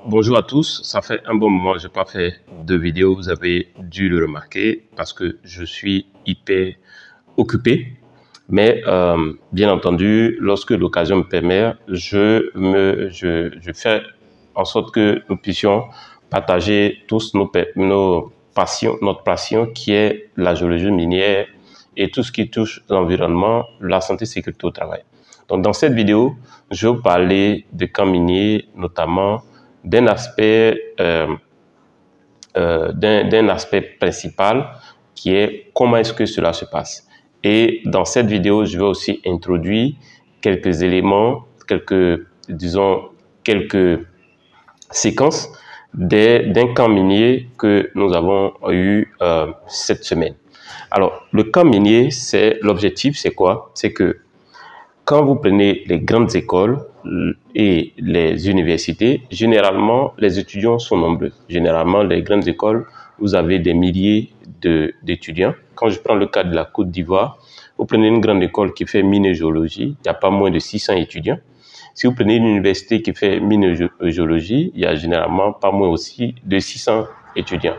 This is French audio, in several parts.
Bonjour à tous, ça fait un bon moment que je n'ai pas fait de vidéo, vous avez dû le remarquer parce que je suis hyper occupé. Mais bien entendu, lorsque l'occasion me permet, je fais en sorte que nous puissions partager tous nos passions, notre passion qui est la géologie minière et tout ce qui touche l'environnement, la santé et sécurité au travail. Donc dans cette vidéo, je vais vous parler de camps miniers, notamment d'un aspect principal qui est comment est-ce que cela se passe. Et dans cette vidéo, je vais aussi introduire quelques éléments, quelques séquences d'un camp minier que nous avons eu cette semaine. Alors, le camp minier, l'objectif, c'est quoi? C'est que quand vous prenez les grandes écoles et les universités, généralement, les étudiants sont nombreux. Généralement, les grandes écoles, vous avez des milliers d'étudiants. Quand je prends le cas de la Côte d'Ivoire, vous prenez une grande école qui fait minégéologie, il n'y a pas moins de 600 étudiants. Si vous prenez une université qui fait minégéologie, il y a généralement pas moins aussi de 600 étudiants.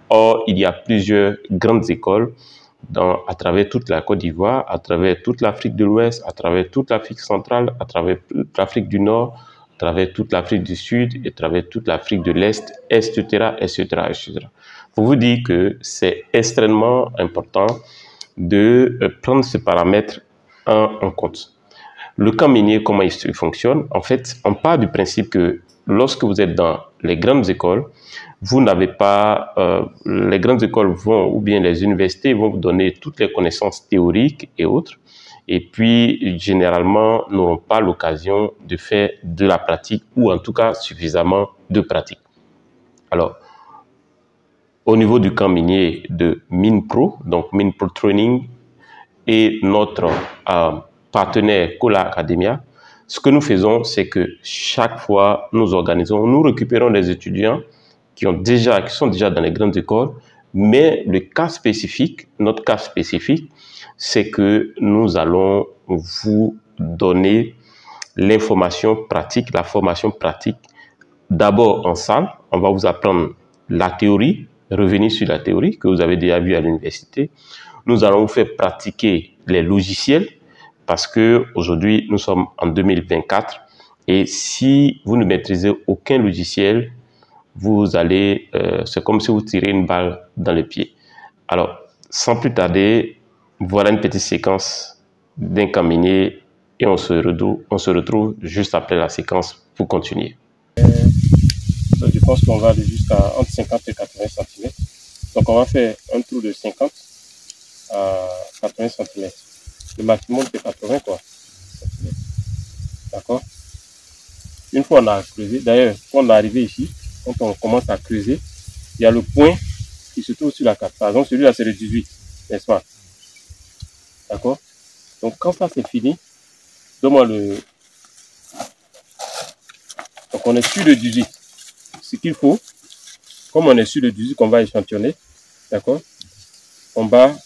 Or, il y a plusieurs grandes écoles à travers toute la Côte d'Ivoire, à travers toute l'Afrique de l'Ouest, à travers toute l'Afrique centrale, à travers toute l'Afrique du Nord, à travers toute l'Afrique du Sud et à travers toute l'Afrique de l'Est, etc., etc., etc. Pour vous dire que c'est extrêmement important de prendre ce paramètre en compte. Le camp minier, comment il fonctionne? En fait, on part du principe que lorsque vous êtes dans les grandes écoles, vous n'avez pas, les grandes écoles ou bien les universités vont vous donner toutes les connaissances théoriques et autres, et puis généralement n'auront pas l'occasion de faire de la pratique ou en tout cas suffisamment de pratique. Alors, au niveau du camp minier de MINPRO, donc MINPRO Training et notre partenaire Cola Academia, ce que nous faisons, c'est que chaque fois nous récupérons des étudiants qui sont déjà dans les grandes écoles, mais notre cas spécifique, c'est que nous allons vous donner l'information pratique, la formation pratique, d'abord en salle. On va vous apprendre la théorie, revenir sur la théorie que vous avez déjà vue à l'université. Nous allons vous faire pratiquer les logiciels parce que aujourd'hui nous sommes en 2024 et si vous ne maîtrisez aucun logiciel, vous allez, c'est comme si vous tirez une balle dans le pied. Alors, sans plus tarder, voilà une petite séquence d'un camp minier et on se retrouve juste après la séquence pour continuer. Je pense qu'on va aller jusqu'à entre 50 et 80 cm. Donc, on va faire un trou de 50 à 80 cm. Le maximum, c'est 80 quoi. D'accord? Une fois on a creusé, d'ailleurs, quand on est arrivé ici, quand on commence à creuser, il y a le point qui se trouve sur la carte. Par exemple, celui-là, c'est le 18, n'est-ce pas? D'accord? Donc, quand ça c'est fini, donne-moi le... Donc, on est sur le 18. Ce qu'il faut, comme on est sur le 18 qu'on va échantillonner, d'accord? On va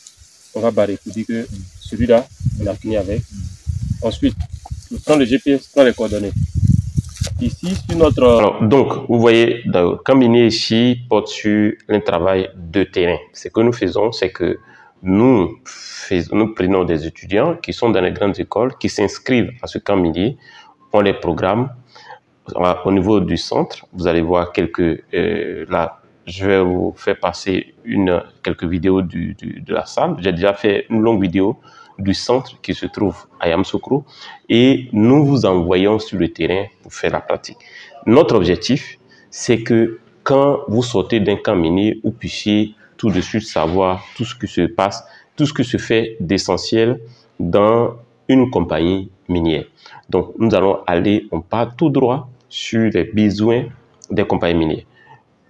barrer pour dire que celui-là, on a fini avec. Ensuite, je prends le GPS, prends les coordonnées. Ici, sur notre... Alors, donc, vous voyez, le camp minier ici porte sur un travail de terrain. Ce que nous faisons, c'est que nous prenons des étudiants qui sont dans les grandes écoles, qui s'inscrivent à ce camp minier, on les programme. Au niveau du centre, vous allez voir là, je vais vous faire passer quelques vidéos de la salle. J'ai déjà fait une longue vidéo du centre qui se trouve à Yamoussoukro et nous vous envoyons sur le terrain pour faire la pratique. Notre objectif, c'est que quand vous sortez d'un camp minier, vous puissiez tout de suite savoir tout ce qui se passe, tout ce qui se fait d'essentiel dans une compagnie minière. Donc, on part tout droit sur les besoins des compagnies minières.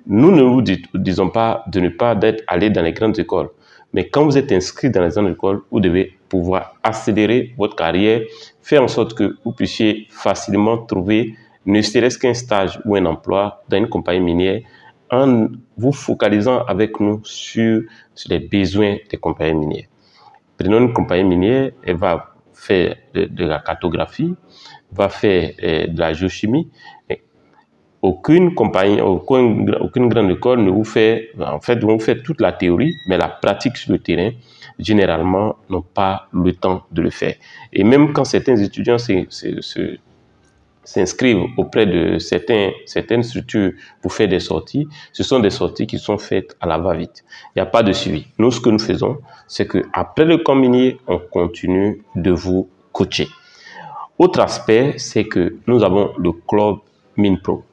Nous ne vous disons pas de ne pas aller dans les grandes écoles. Mais quand vous êtes inscrit dans les grandes écoles, vous devez pouvoir accélérer votre carrière, faire en sorte que vous puissiez facilement trouver ne serait-ce qu'un stage ou un emploi dans une compagnie minière en vous focalisant avec nous sur les besoins des compagnies minières. Prenons une compagnie minière, elle va faire de la cartographie, va faire de la géochimie. aucune compagnie, aucune grande école ne vous fait, en fait, vous faites toute la théorie, mais la pratique sur le terrain, généralement, n'ont pas le temps de le faire. Et même quand certains étudiants s'inscrivent auprès de certaines structures pour faire des sorties, ce sont des sorties qui sont faites à la va-vite. Il n'y a pas de suivi. Nous, ce que nous faisons, c'est qu'après le camp minier, on continue de vous coacher. Autre aspect, c'est que nous avons le club MINPRO.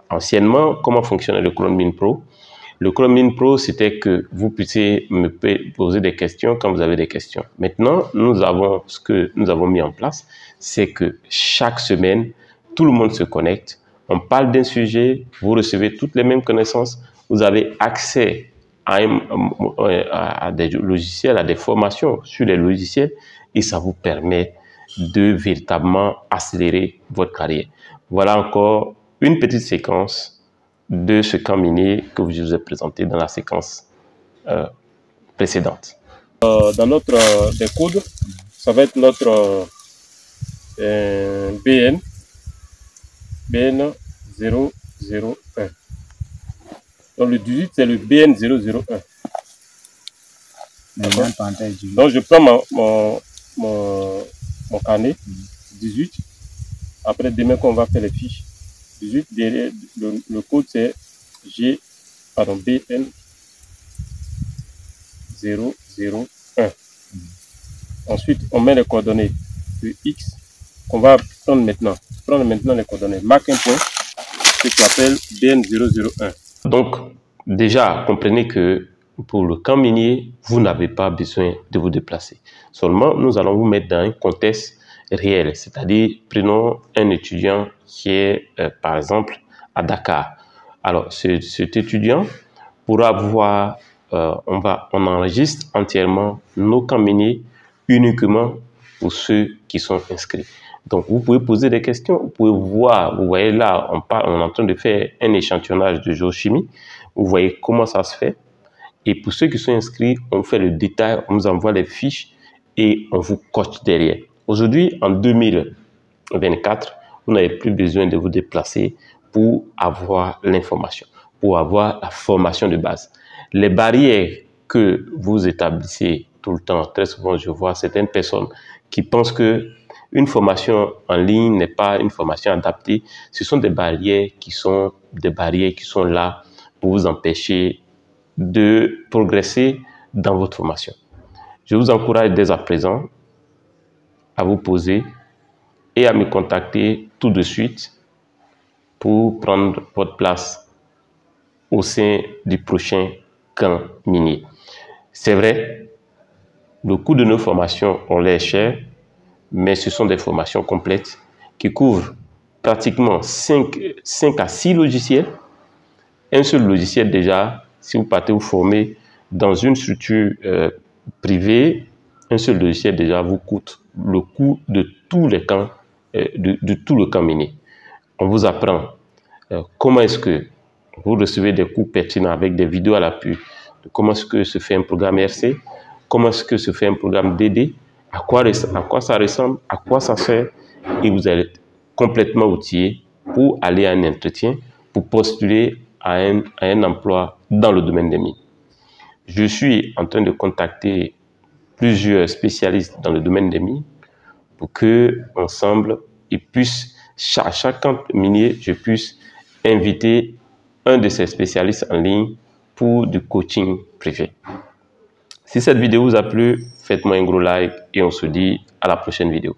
Anciennement, comment fonctionnait le club MINPRO? Le club MINPRO, c'était que vous puissiez me poser des questions quand vous avez des questions. Maintenant, ce que nous avons mis en place, c'est que chaque semaine, tout le monde se connecte, on parle d'un sujet, vous recevez toutes les mêmes connaissances, vous avez accès à des logiciels, à des formations sur les logiciels, et ça vous permet de véritablement accélérer votre carrière. Voilà encore une petite séquence de ce camp minier que je vous ai présenté dans la séquence précédente. Dans notre décode, ça va être notre BN 001. Donc le 18, c'est le BN 001. Donc je prends mon carnet, 18. Après, demain, qu'on va faire les fiches. 18, derrière, le code, c'est BN 001. Ensuite, on met les coordonnées de X qu'on va prendre maintenant. Prendre maintenant les coordonnées. Marque un point, ce qu'on appelle BN 001. Donc, déjà, comprenez que pour le camp minier, vous n'avez pas besoin de vous déplacer. Seulement, nous allons vous mettre dans un contexte réel, c'est-à-dire, prenons un étudiant qui est, par exemple, à Dakar. Alors, cet étudiant pourra voir, on enregistre entièrement nos camps miniers uniquement pour ceux qui sont inscrits. Donc, vous pouvez poser des questions, vous pouvez voir, vous voyez là, on est en train de faire un échantillonnage de géochimie, vous voyez comment ça se fait. Et pour ceux qui sont inscrits, on fait le détail, on vous envoie les fiches et on vous coach derrière. Aujourd'hui, en 2024, vous n'avez plus besoin de vous déplacer pour avoir l'information, pour avoir la formation de base. Les barrières que vous établissez tout le temps, très souvent, je vois certaines personnes qui pensent que une formation en ligne n'est pas une formation adaptée. Ce sont des barrières qui sont là pour vous empêcher de progresser dans votre formation. Je vous encourage dès à présent à vous poser et à me contacter tout de suite pour prendre votre place au sein du prochain camp minier. C'est vrai, le coût de nos formations, on l'est cher, mais ce sont des formations complètes qui couvrent pratiquement 5 à 6 logiciels. Un seul logiciel déjà, si vous partez vous former dans une structure privée, un seul logiciel déjà vous coûte le coût de tous les camps, de tout le camp minier. On vous apprend comment est-ce que vous recevez des cours pertinents avec des vidéos à l'appui, comment est-ce que se fait un programme RC, comment est-ce que se fait un programme DD, à quoi ça ressemble, à quoi ça sert, et vous allez être complètement outillé pour aller à un entretien, pour postuler à un emploi dans le domaine des mines. Je suis en train de contacter plusieurs spécialistes dans le domaine des mines pour que ensemble ils puissent, à chaque camp minier, je puisse inviter un de ces spécialistes en ligne pour du coaching privé. Si cette vidéo vous a plu, faites-moi un gros like et on se dit à la prochaine vidéo.